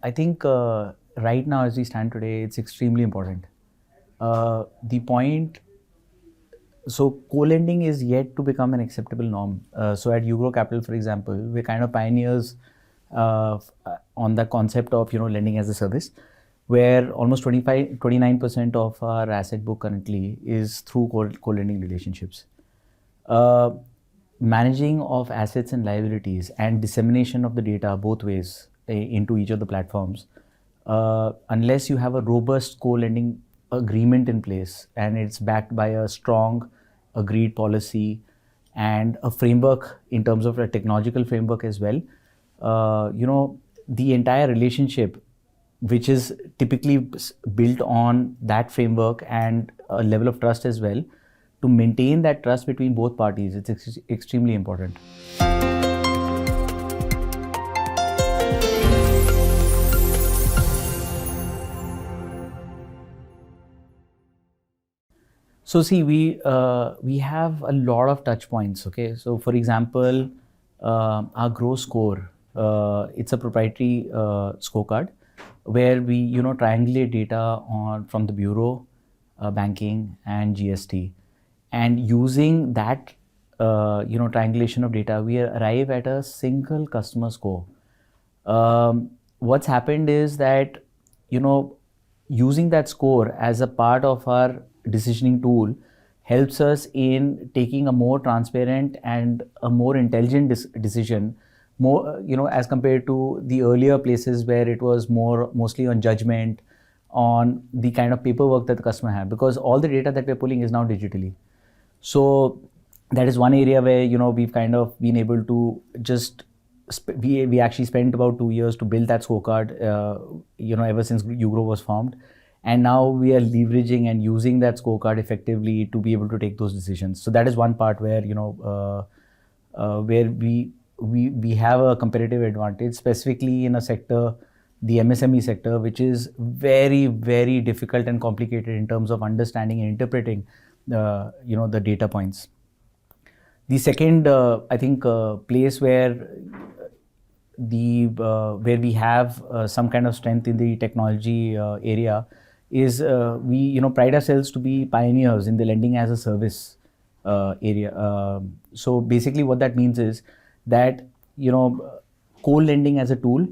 I think right now as we stand today, it's extremely important. The point, so co-lending is yet to become an acceptable norm. So at Ugro Capital, for example, we're kind of pioneers on the concept of lending as a service, where almost 29% of our asset book currently is through co-lending relationships. Managing of assets and liabilities and dissemination of the data both ways into each of the platforms, unless you have a robust co-lending agreement in place and it's backed by a strong agreed policy and a framework in terms of a technological framework as well, the entire relationship, which is typically built on that framework and a level of trust as well, to maintain that trust between both parties, it's extremely important. So see, we have a lot of touch points. Okay, so for example, our Grow score, it's a proprietary scorecard where we triangulate data from the bureau, banking, and GST, and using that triangulation of data, we arrive at a single customer score. What's happened is that using that score as a part of our decisioning tool helps us in taking a more transparent and a more intelligent decision, more as compared to the earlier places where it was mostly on judgment, on the kind of paperwork that the customer had, because all the data that we're pulling is now digitally. So that is one area where we've kind of been able to just we actually spent about 2 years to build that scorecard, ever since Ugro was formed. And now we are leveraging and using that scorecard effectively to be able to take those decisions. So that is one part where where we have a competitive advantage, specifically in a sector, the MSME sector, which is very, very difficult and complicated in terms of understanding and interpreting the data points. The second, I think, place where where we have some kind of strength in the technology area is we pride ourselves to be pioneers in the lending as a service area. So basically what that means is that co-lending as a tool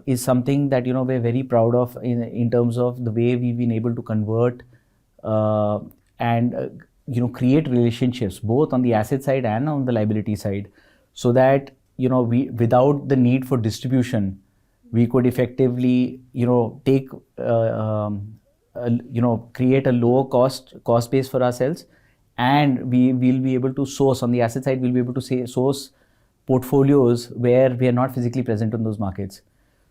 is something that we're very proud of in terms of the way we've been able to convert and create relationships both on the asset side and on the liability side, so that we, without the need for distribution, we could effectively take create a lower cost base for ourselves, and we will be able to source on the asset side. We'll be able to source portfolios where we are not physically present in those markets.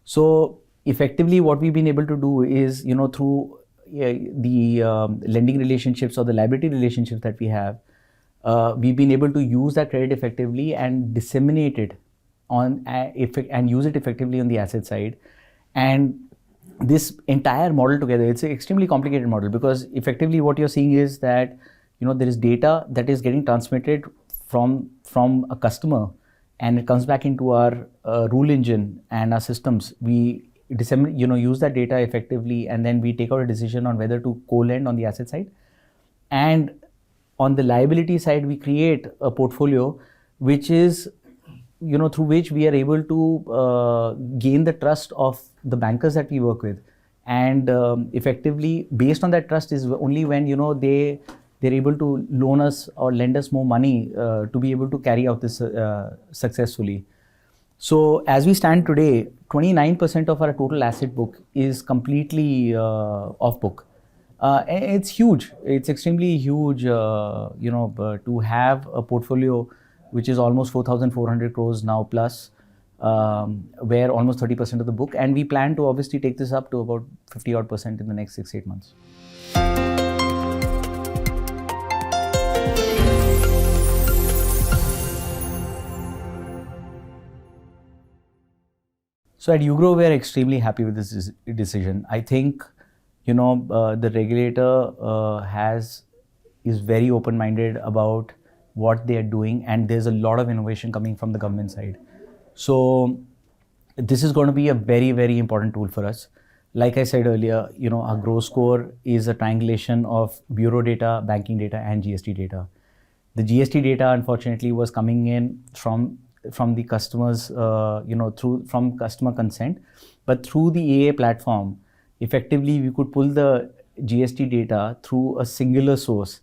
So effectively what we've been able to do is through the lending relationships or the liability relationships that we have, we've been able to use that credit effectively and disseminate it and use it effectively on the asset side. And this entire model together, it's an extremely complicated model, because effectively what you're seeing is that there is data that is getting transmitted from a customer, and it comes back into our rule engine and our systems. We use that data effectively, and then we take out a decision on whether to co-lend on the asset side. And on the liability side, we create a portfolio which is through which we are able to gain the trust of the bankers that we work with, and effectively based on that trust is only when they're able to loan us or lend us more money to be able to carry out this successfully. So as we stand today, 29% of our total asset book is completely off book. It's huge. It's extremely huge, to have a portfolio which is almost 4,400 crores now plus, where almost 30% of the book, and we plan to obviously take this up to about 50% in the next 6-8 months. So at Ugro, we're extremely happy with this decision. I think, the regulator is very open-minded about what they are doing, and there's a lot of innovation coming from the government side. So this is going to be a very, very important tool for us. Like I said earlier, our Grow Score is a triangulation of bureau data, banking data, and GST data. The GST data, unfortunately, was coming in from the customers, from customer consent, but through the AA platform, effectively we could pull the GST data through a singular source,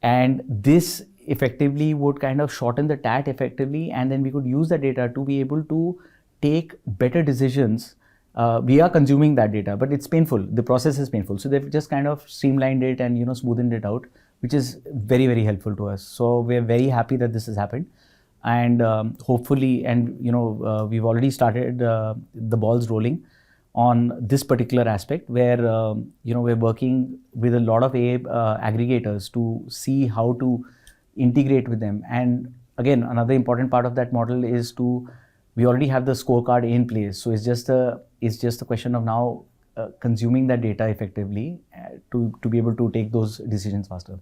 and this effectively would kind of shorten the TAT effectively, and then we could use the data to be able to take better decisions. We are consuming that data, but it's painful. The process is painful. So they've just kind of streamlined it and smoothened it out, which is very, very helpful to us. So we're very happy that this has happened, and hopefully, and we've already started the balls rolling on this particular aspect, where we're working with a lot of AA aggregators to see how to integrate with them. And again, another important part of that model is we already have the scorecard in place, so it's just a question of now consuming that data effectively to be able to take those decisions faster.